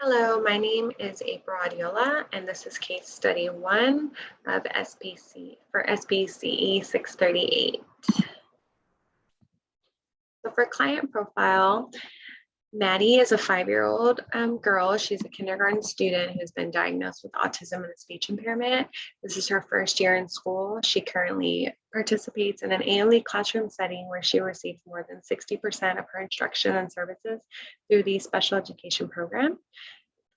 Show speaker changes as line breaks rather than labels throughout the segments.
Hello, my name is April Adiola, and this is case study 1 of SPC for SPCE 638. So for client profile, Maddie is a 5-year-old girl. She's a kindergarten student who's been diagnosed with autism and a speech impairment. This is her first year in school. She currently participates in an ALE classroom setting where she receives more than 60% of her instruction and services through the special education program.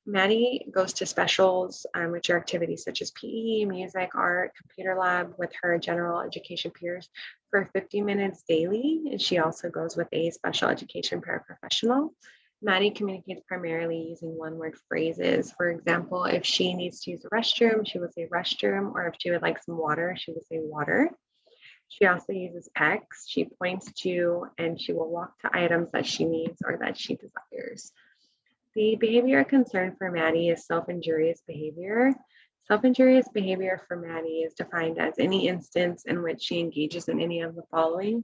Maddie goes to specials, which are activities such as PE, music, art, computer lab with her general education peers for 50 minutes daily. And she also goes with a special education paraprofessional. Maddie communicates primarily using one-word phrases. For example, if she needs to use the restroom, she would say restroom, or if she would like some water, she would say water. She also uses PECs. She points to and she will walk to items that she needs or that she desires. The behavior of concern for Maddie is self-injurious behavior. Self-injurious behavior for Maddie is defined as any instance in which she engages in any of the following.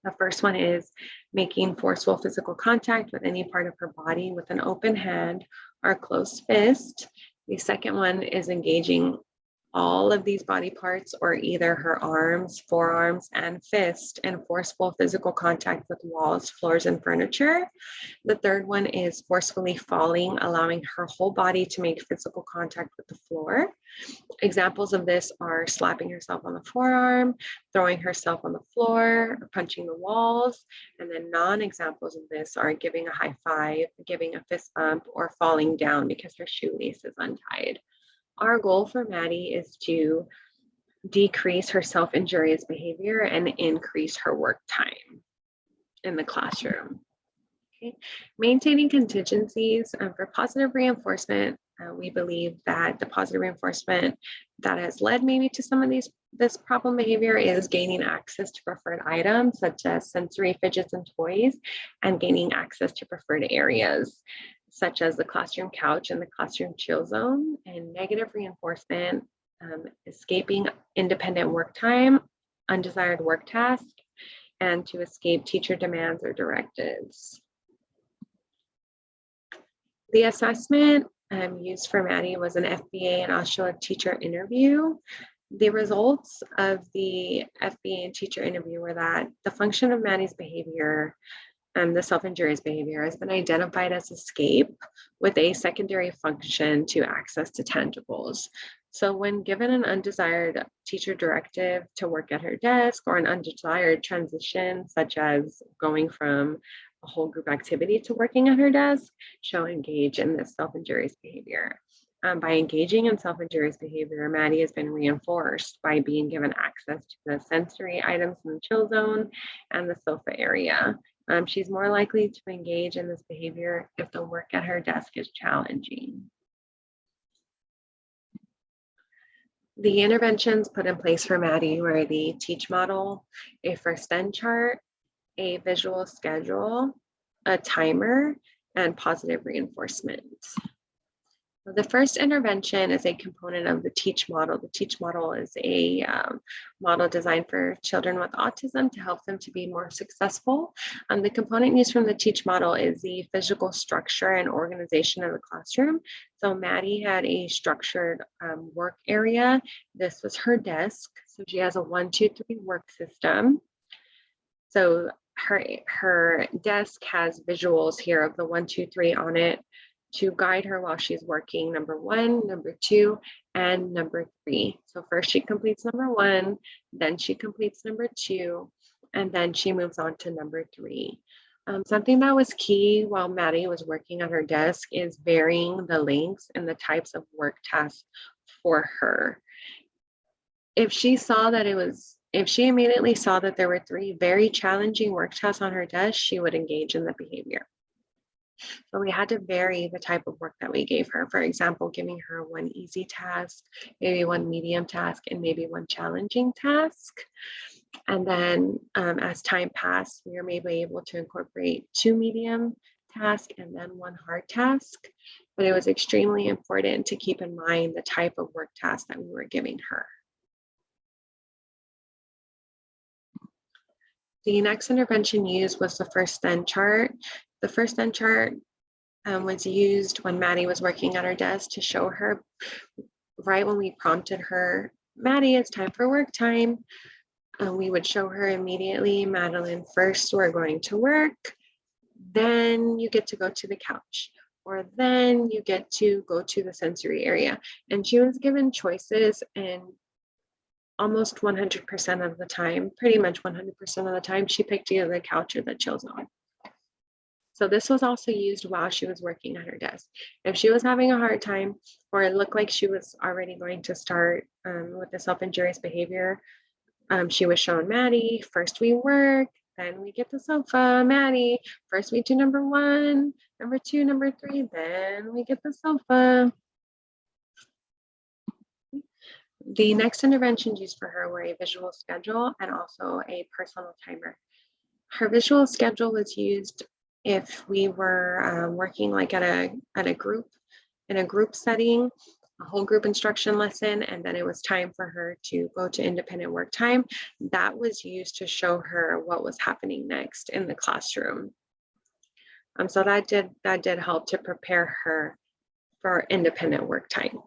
The first one is making forceful physical contact with any part of her body with an open hand or closed fist. The second one is engaging all of these body parts or either her arms, forearms, and fist in forceful physical contact with walls, floors, and furniture. The third one is forcefully falling, allowing her whole body to make physical contact with the floor. Examples of this are slapping herself on the forearm, throwing herself on the floor, or punching the walls. And then non-examples of this are giving a high five, giving a fist bump, or falling down because her shoelace is untied. Our goal for Maddie is to decrease her self-injurious behavior and increase her work time in the classroom. Okay. Maintaining contingencies for positive reinforcement. We believe that the positive reinforcement that has led maybe to some of this problem behavior is gaining access to preferred items such as sensory fidgets and toys, and gaining access to preferred areas such as the classroom couch and the classroom chill zone. And negative reinforcement, escaping independent work time, undesired work tasks, and to escape teacher demands or directives. The assessment used for Maddie was an FBA and also a teacher interview. The results of the FBA and teacher interview were that the function of Maddie's behavior, the self-injurious behavior, has been identified as escape with a secondary function to access to tangibles. So when given an undesired teacher directive to work at her desk or an undesired transition, such as going from a whole group activity to working at her desk, she'll engage in this self-injurious behavior. By engaging in self-injurious behavior, Maddie has been reinforced by being given access to the sensory items in the chill zone and the sofa area. She's more likely to engage in this behavior if the work at her desk is challenging. The interventions put in place for Maddie were the teach model, a first then chart, a visual schedule, a timer, and positive reinforcement. The first intervention is a component of the teach model. The teach model is a model designed for children with autism to help them to be more successful. The component used from the teach model is the physical structure and organization of the classroom. So Maddie had a structured work area. This was her desk. So she has a 1, 2, 3 work system. So her desk has visuals here of the 1, 2, 3 on it to guide her while she's working number 1, number 2, and number 3. So first she completes number 1, then she completes number 2, and then she moves on to number 3. Something that was key while Maddie was working at her desk is varying the lengths and the types of work tasks for her. If she immediately saw that there were 3 very challenging work tasks on her desk, she would engage in the behavior. So we had to vary the type of work that we gave her. For example, giving her 1 easy task, maybe 1 medium task, and maybe 1 challenging task. And then as time passed, we were maybe able to incorporate 2 medium tasks and then 1 hard task. But it was extremely important to keep in mind the type of work task that we were giving her. The next intervention used was the first then chart. The first then chart was used when Maddie was working at her desk to show her right when we prompted her, Maddie, it's time for work time. We would show her immediately, Madeline, first we're going to work, then you get to go to the couch, or then you get to go to the sensory area. And she was given choices, and almost 100% of the time, pretty much 100% of the time, she picked either the couch or the chill zone. So this was also used while she was working at her desk. If she was having a hard time, or it looked like she was already going to start with the self-injurious behavior, she was shown, Maddie, first we work, then we get the sofa. Maddie, first we do number 1, number 2, number 3, then we get the sofa. The next interventions used for her were a visual schedule and also a personal timer. Her visual schedule was used if we were working like at a group, in a group setting, a whole group instruction lesson, and then it was time for her to go to independent work time. That was used to show her what was happening next in the classroom. So that did help to prepare her for independent work time.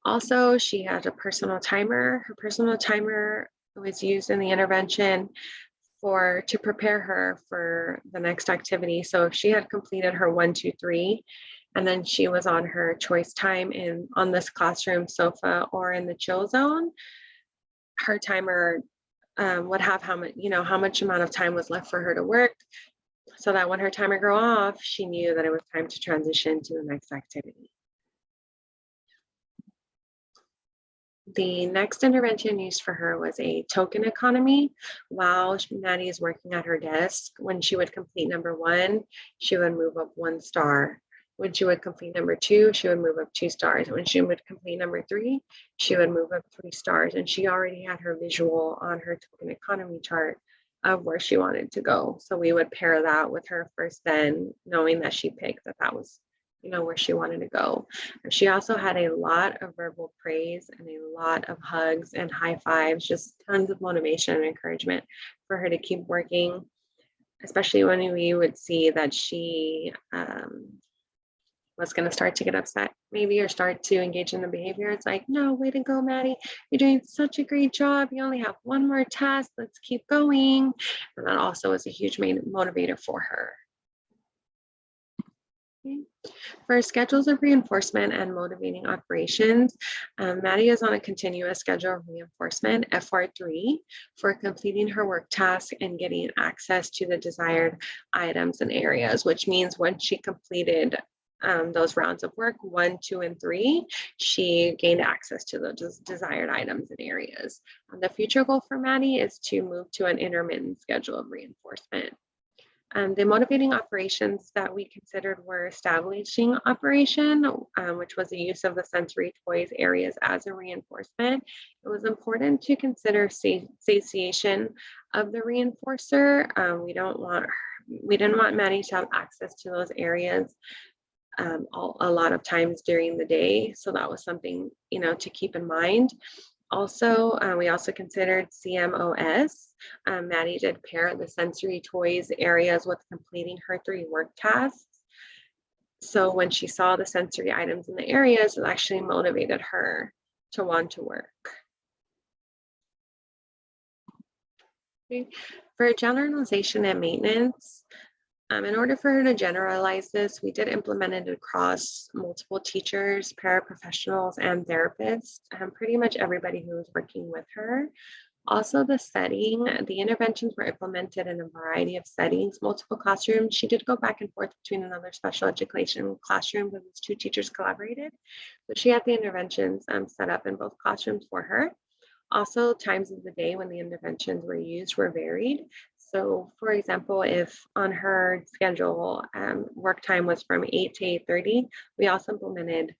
Also, she had a personal timer. Her personal timer was used in the intervention to prepare her for the next activity. So if she had completed her 1, 2, 3, and then she was on her choice time on this classroom sofa or in the chill zone, her timer would have how much amount of time was left for her to work, so that when her timer go off, she knew that it was time to transition to the next activity. The next intervention used for her was a token economy. While Maddie is working at her desk, when she would complete number 1, she would move up 1 star. When she would complete number 2, she would move up 2 stars. When she would complete number 3, she would move up 3 stars. And she already had her visual on her token economy chart of where she wanted to go. So we would pair that with her first then, knowing that she picked that was where she wanted to go. And she also had a lot of verbal praise and a lot of hugs and high fives, just tons of motivation and encouragement for her to keep working, especially when we would see that she was going to start to get upset maybe, or start to engage in the behavior. It's like, no, way to go, Maddie. You're doing such a great job. You only have 1 more task. Let's keep going. And that also was a huge motivator for her. For schedules of reinforcement and motivating operations, Maddie is on a continuous schedule of reinforcement, FR3, for completing her work task and getting access to the desired items and areas, which means once she completed those rounds of work, 1, 2, and 3, she gained access to those desired items and areas. The future goal for Maddie is to move to an intermittent schedule of reinforcement. The motivating operations that we considered were establishing operation, which was the use of the sensory toys areas as a reinforcement. It was important to consider satiation of the reinforcer. We didn't want Maddie to have access to those areas a lot of times during the day. So that was something, to keep in mind. Also, we also considered CMOS. Maddie did pair the sensory toys areas with completing her 3 work tasks. So when she saw the sensory items in the areas, it actually motivated her to want to work. Okay. For generalization and maintenance, in order for her to generalize this, we did implement it across multiple teachers, paraprofessionals, and therapists, pretty much everybody who was working with her. Also, the setting, the interventions were implemented in a variety of settings, multiple classrooms. She did go back and forth between another special education classroom because 2 teachers collaborated. So she had the interventions set up in both classrooms for her. Also, times of the day when the interventions were used were varied. So for example, if on her schedule, work time was from 8 to 8:30, we also implemented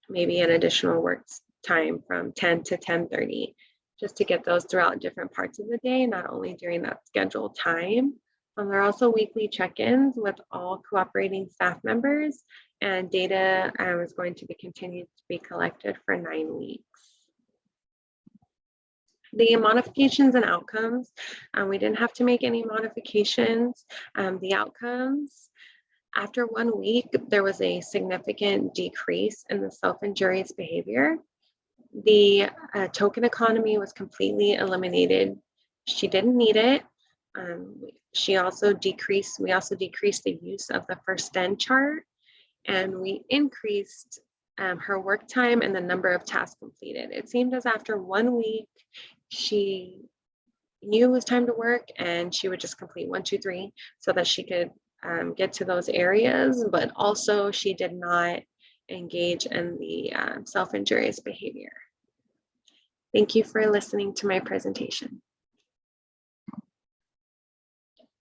maybe an additional work time from 10 to 10:30, just to get those throughout different parts of the day, not only during that scheduled time. There are also weekly check-ins with all cooperating staff members, and data is going to be continued to be collected for 9 weeks. The modifications and outcomes, we didn't have to make any modifications. The outcomes, After 1 week, there was a significant decrease in the self-injurious behavior. The token economy was completely eliminated. She didn't need it. We also decreased the use of the first den chart, and we increased her work time and the number of tasks completed. It seemed as after 1 week, she knew it was time to work and she would just complete 1, 2, 3 so that she could get to those areas, but also she did not engage in the self-injurious behavior. Thank you for listening to my presentation.